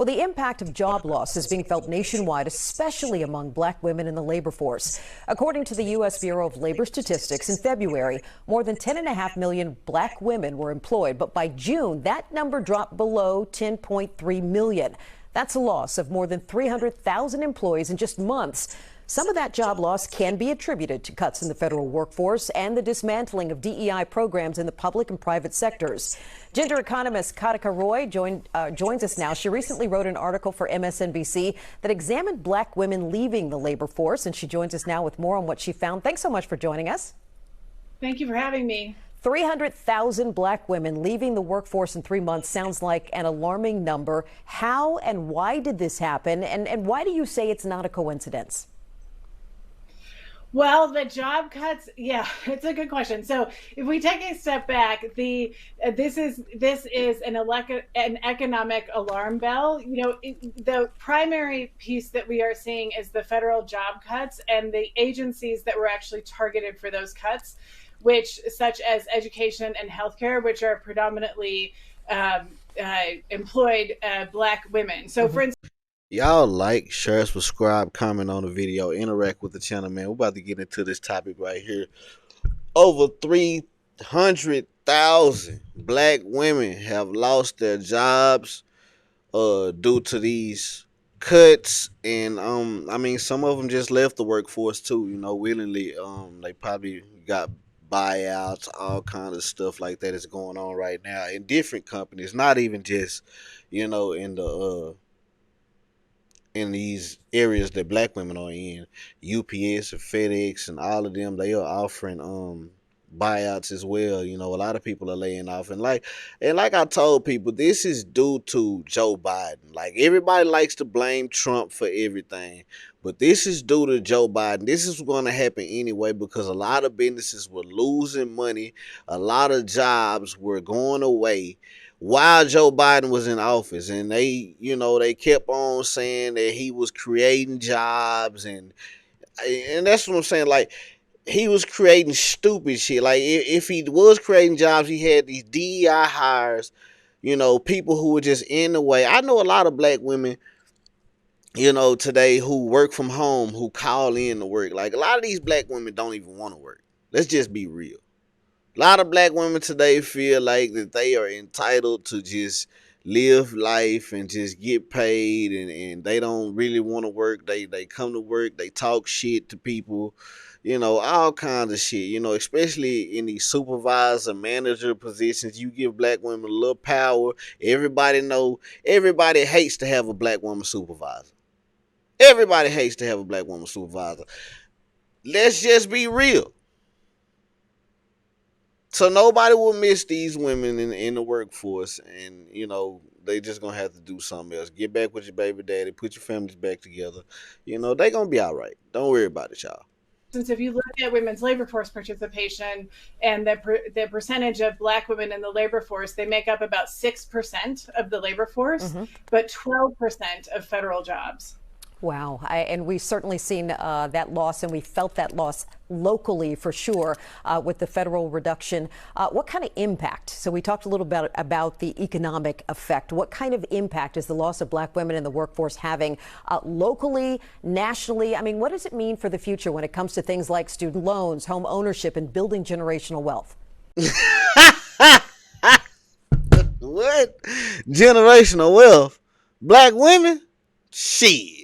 Well, the impact of job loss is being felt nationwide, especially among black women in the labor force. According to the U.S. Bureau of Labor Statistics, in February, more than 10.5 million black women were employed. But by June, that number dropped below 10.3 million. That's a loss of more than 300,000 employees in just months. Some of that job loss can be attributed to cuts in the federal workforce and the dismantling of DEI programs in the public and private sectors. Gender economist Katika Roy joins us now. She recently wrote an article for MSNBC that examined black women leaving the labor force, and she joins us now with more on what she found. Thanks so much for joining us. Thank you for having me. 300,000 black women leaving the workforce in 3 months sounds like an alarming number. How and why did this happen? And why do you say it's not a coincidence? Well, the job cuts, yeah, it's a good question. So if we take a step back, this is an economic alarm bell. You know, the primary piece that we are seeing is the federal job cuts and the agencies that were actually targeted for those cuts, which such as education and healthcare, which are predominantly employed black women. So for instance, y'all like, share, subscribe, comment on the video, interact with the channel, man. We're about to get into this topic right here. Over 300,000 black women have lost their jobs due to these cuts, and I mean, some of them just left the workforce too, you know, willingly. They probably got buyouts, all kinds of stuff like that is going on right now in different companies, not even just, you know, in these areas that black women are in. UPS and FedEx and all of them, they are offering buyouts as well. You know, a lot of people are laying off, and like I told people, this is due to Joe Biden. Like, everybody likes to blame Trump for everything, but this is due to Joe Biden. This is going to happen anyway because a lot of businesses were losing money, a lot of jobs were going away while Joe Biden was in office, and they, you know, they kept on saying that he was creating jobs, and that's what I'm saying. Like, he was creating stupid shit. Like, if he was creating jobs, he had these DEI hires, you know, people who were just in the way. I know a lot of black women, you know, today who work from home, who call in to work. Like, a lot of these black women don't even want to work. Let's just be real. A lot of black women today feel like that they are entitled to just live life and just get paid, and they don't really want to work. They come to work, they talk shit to people, you know, all kinds of shit, you know, especially in these supervisor, manager positions. You give black women a little power. Everybody hates to have a black woman supervisor. Everybody hates to have a black woman supervisor. Let's just be real. So nobody will miss these women in the workforce, and, you know, they just gonna have to do something else. Get back with your baby daddy, put your families back together. You know, they gonna be all right. Don't worry about it, y'all. since if you look at women's labor force participation and the percentage of black women in the labor force, they make up about 6% of the labor force, but 12% of federal jobs. Wow. And we've certainly seen that loss, and we felt that loss locally for sure with the federal reduction. What kind of impact? So we talked a little bit about the economic effect. What kind of impact is the loss of black women in the workforce having locally, nationally? I mean, what does it mean for the future when it comes to things like student loans, home ownership, and building generational wealth? What? Generational wealth? Black women? Shit.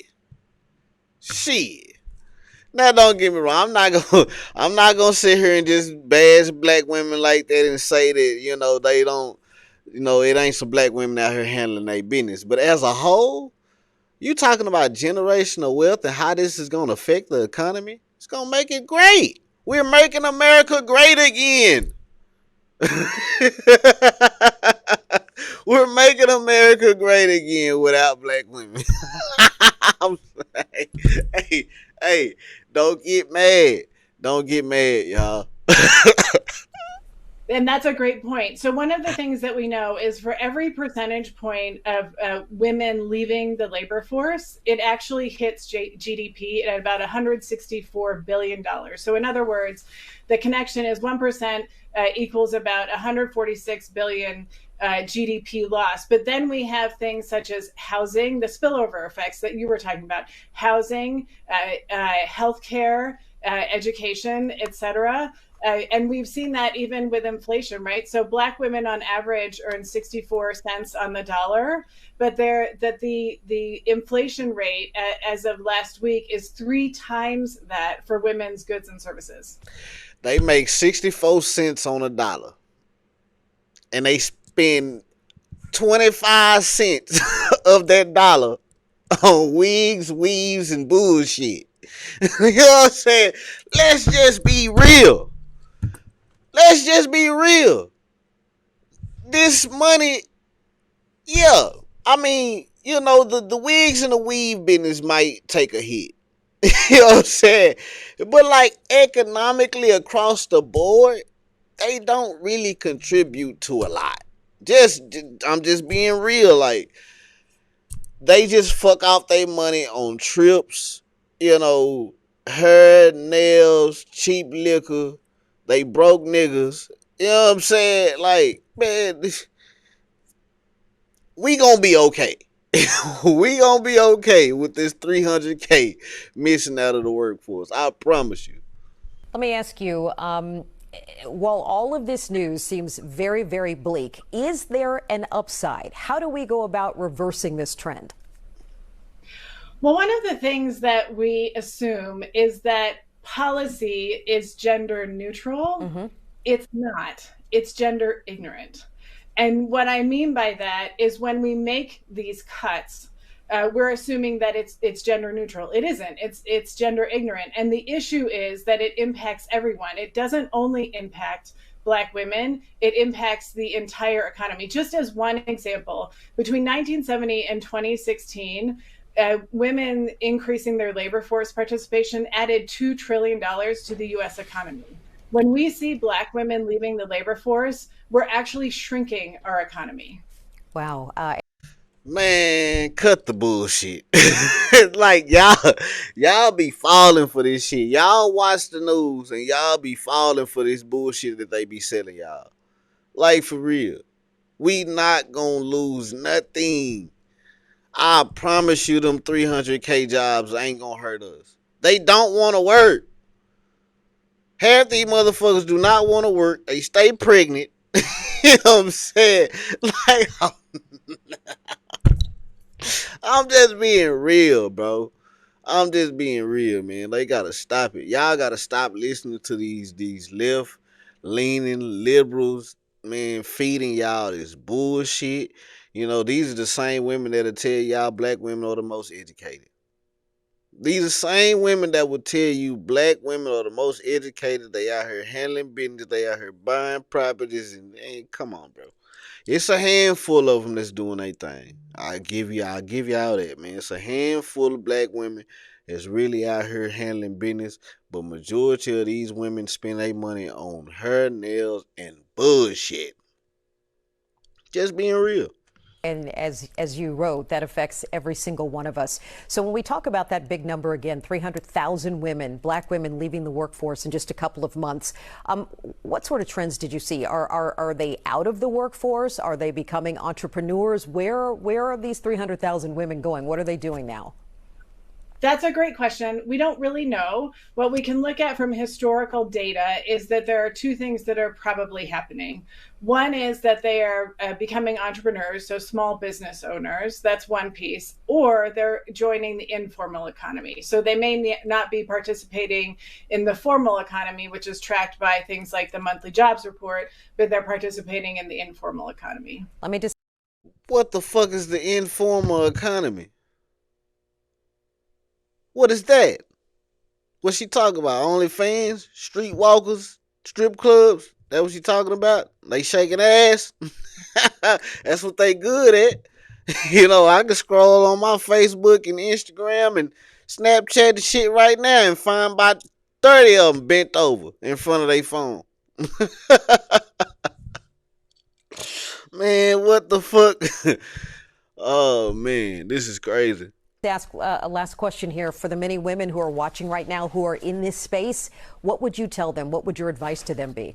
Now, don't get me wrong. I'm not gonna sit here and just bash black women like that and say that, you know, they don't, you know, it ain't some black women out here handling their business. But as a whole, you talking about generational wealth and how this is gonna affect the economy. It's gonna make it great. We're making America great again. We're making America great again without black women. I'm like, hey, don't get mad. Don't get mad, y'all. And that's a great point. So one of the things that we know is for every percentage point of women leaving the labor force, it actually hits GDP at about $164 billion. So in other words, the connection is 1% equals about $146 billion GDP loss. But then we have things such as housing, the spillover effects that you were talking about, housing, healthcare, education, etc. And we've seen that even with inflation, right? So Black women on average earn 64 cents on the dollar, but the inflation rate as of last week is 3 times that for women's goods and services. They make 64 cents on a dollar, and they spend 25 cents of that dollar on wigs, weaves, and bullshit. You know what I'm saying? Let's just be real. Let's just be real. This money, yeah. I mean, you know, the wigs and the weave business might take a hit. You know what I'm saying? But like economically across the board, they don't really contribute to a lot. I'm just being real. Like, they just fuck off their money on trips, you know, hair, nails, cheap liquor. They broke niggas. You know what I'm saying? Like, man, we gonna be okay. We gonna be okay with this 300K missing out of the workforce. I promise you. Let me ask you, while all of this news seems very, very bleak, is there an upside? How do we go about reversing this trend? Well, one of the things that we assume is that policy is gender neutral. Mm-hmm. It's not. It's gender ignorant. And what I mean by that is when we make these cuts, we're assuming that it's gender neutral. It isn't. It's gender ignorant. And the issue is that it impacts everyone. It doesn't only impact Black women, it impacts the entire economy. Just as one example, between 1970 and 2016, women increasing their labor force participation added $2 trillion to the U.S. economy. When we see Black women leaving the labor force, we're actually shrinking our economy. Wow. Man, cut the bullshit. Like, y'all be falling for this shit. Y'all watch the news and y'all be falling for this bullshit that they be selling y'all. Like, for real. We not gonna lose nothing. I promise you them 300K jobs ain't gonna hurt us. They don't want to work. Half these motherfuckers do not want to work. They stay pregnant. You know what I'm saying? Like, I'm just being real, bro. I'm just being real, man. They gotta stop it. Y'all gotta stop listening to these left leaning liberals, man, feeding y'all this bullshit. You know, these are the same women that'll tell y'all Black women are the most educated. These are the same women that will tell you Black women are the most educated. They out here handling business. They out here buying properties. And come on, bro. It's a handful of them that's doing their thing. I'll give y'all that, man. It's a handful of Black women that's really out here handling business. But majority of these women spend their money on hair, nails, and bullshit. Just being real. And as you wrote, that affects every single one of us. So when we talk about that big number again, 300,000 women, Black women leaving the workforce in just a couple of months, what sort of trends did you see? Are they out of the workforce? Are they becoming entrepreneurs? Where are these 300,000 women going? What are they doing now? That's a great question. We don't really know. What we can look at from historical data is that there are two things that are probably happening. One is that they are becoming entrepreneurs, so small business owners. That's one piece. Or they're joining the informal economy. So they may not be participating in the formal economy, which is tracked by things like the monthly jobs report, but they're participating in the informal economy. Let me just... What the fuck is the informal economy? What is that? What she talking about? OnlyFans? Streetwalkers? Strip clubs? That what she talking about? They shaking ass? That's what they good at. You know, I can scroll on my Facebook and Instagram and Snapchat the shit right now and find about 30 of them bent over in front of their phone. Man, what the fuck? Oh, man, this is crazy. Ask a last question here for the many women who are watching right now who are in this space. What would you tell them? What would your advice to them be?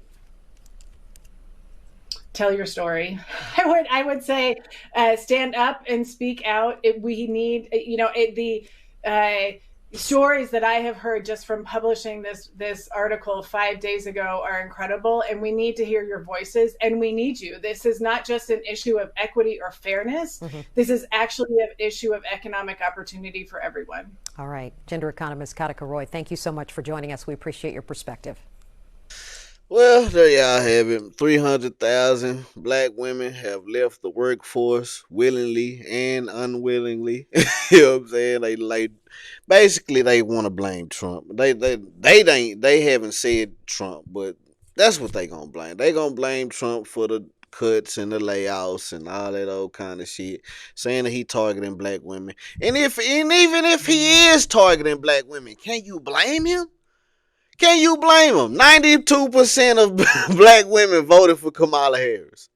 tell your story. I would say stand up and speak out. We need, the uh, stories that I have heard just from publishing this article 5 days ago are incredible, and we need to hear your voices, and we need you. This is not just an issue of equity or fairness. This is actually an issue of economic opportunity for everyone. All right. Gender economist Katika Roy, thank you so much for joining us. We appreciate your perspective. Well, there y'all have it. 300,000 black women have left the workforce willingly and unwillingly. You know what I'm saying? They like basically they want to blame Trump. They haven't said Trump, but that's what they gonna blame. They gonna blame Trump for the cuts and the layoffs and all that old kind of shit, saying that he targeting black women. And even if he is targeting black women, can you blame him? Can you blame him? 92% of black women voted for Kamala Harris.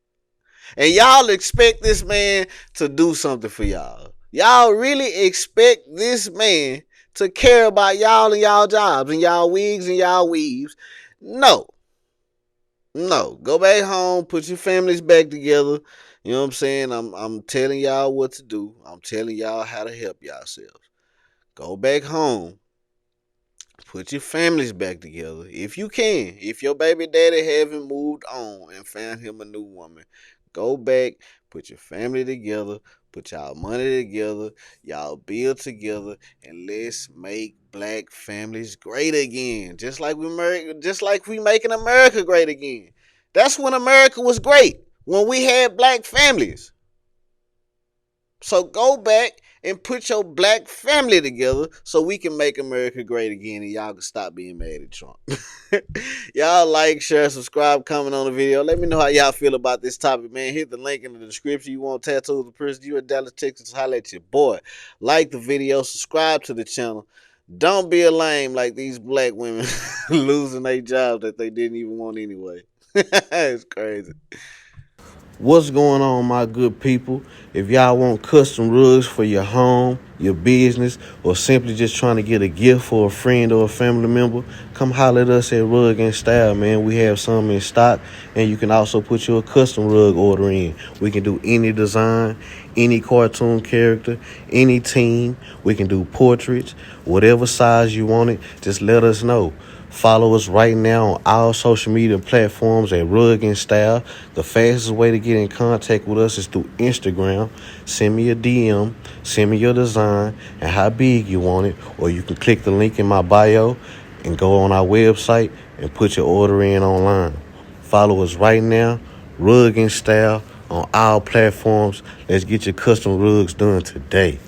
And y'all expect this man to do something for y'all. Y'all really expect this man to care about y'all and y'all jobs and y'all wigs and y'all weaves? No. No. Go back home, put your families back together. You know what I'm saying? I'm telling y'all what to do. I'm telling y'all how to help yourselves. Go back home. Put your families back together if you can. If your baby daddy haven't moved on and found him a new woman, go back, put your family together, put y'all money together, y'all build together, and let's make black families great again. Just like we making America great again. That's when America was great, when we had black families. So go back and put your black family together so we can make America great again and y'all can stop being mad at Trump. Y'all like, share, subscribe, comment on the video. Let me know how y'all feel about this topic, man. Hit the link in the description. You want tattoos of the person you in Dallas, Texas, holla at your boy. Like the video, subscribe to the channel. Don't be a lame like these black women losing their jobs that they didn't even want anyway. It's crazy. What's going on, my good people? If y'all want custom rugs for your home, your business, or simply just trying to get a gift for a friend or a family member, come holler at us at Rug and Style, man. We have some in stock, and you can also put your custom rug order in. We can do any design, any cartoon character, any team. We can do portraits, whatever size you want it, just let us know. Follow us right now on all social media platforms at Rug and Style. The fastest way to get in contact with us is through Instagram. Send me a DM, send me your design and how big you want it, or you can click the link in my bio and go on our website and put your order in online. Follow us right now, Rug and Style, on all platforms. Let's get your custom rugs done today.